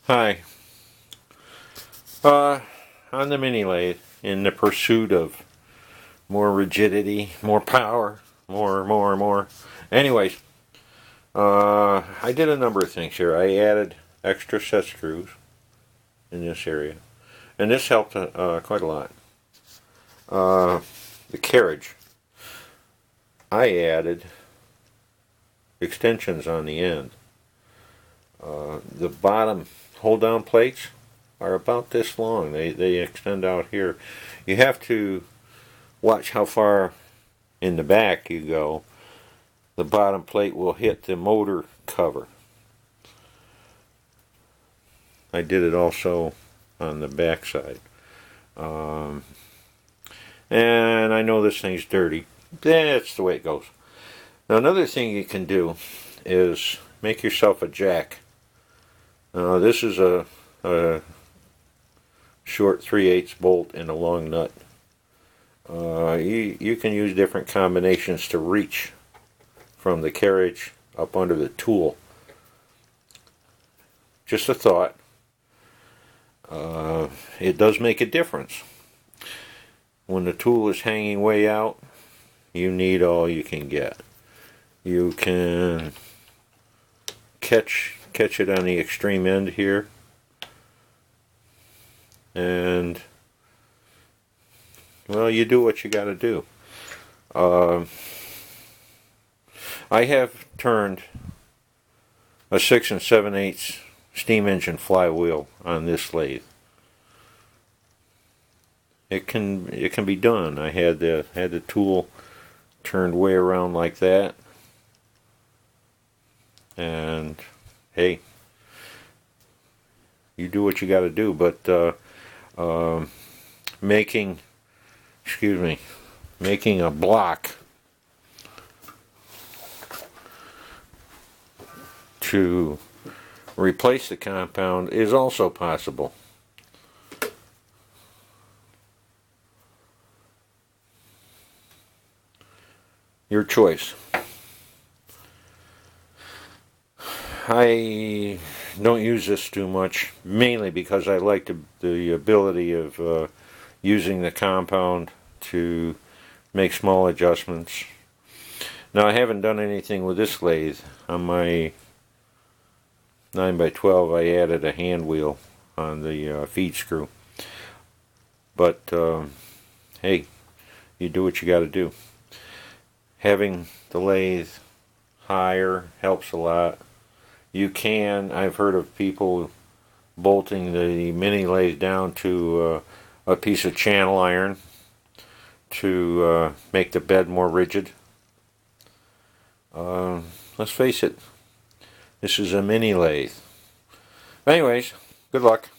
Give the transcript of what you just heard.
Hi. On the mini lathe, in the pursuit of more rigidity, more power, more. Anyways, I did a number of things here. I added extra set screws in this area, and this helped quite a lot. The carriage, I added extensions on the end. The bottom hold down plates are about this long. They extend out here. You have to watch how far in the back you go. The bottom plate will hit the motor cover. I did it also on the back side. And I know this thing's dirty. That's the way it goes. Now another thing you can do is make yourself a jack. This is a short 3/8 bolt and a long nut. You can use different combinations to reach from the carriage up under the tool. Just a thought. It does make a difference. When the tool is hanging way out, you need all you can get. You can catch it on the extreme end here, and well, you do what you got to do. I have turned a 6 7/8 steam engine flywheel on this lathe. It can be done. I had the tool turned way around like that, and hey, you do what you got to do. But making a block to replace the compound is also possible. Your choice. I don't use this too much, mainly because I like the ability of using the compound to make small adjustments. Now, I haven't done anything with this lathe. On my 9x12, I added a hand wheel on the feed screw. But hey, you do what you got to do. Having the lathe higher helps a lot. I've heard of people bolting the mini lathe down to a piece of channel iron to make the bed more rigid. Let's face it, this is a mini lathe. Anyways, good luck.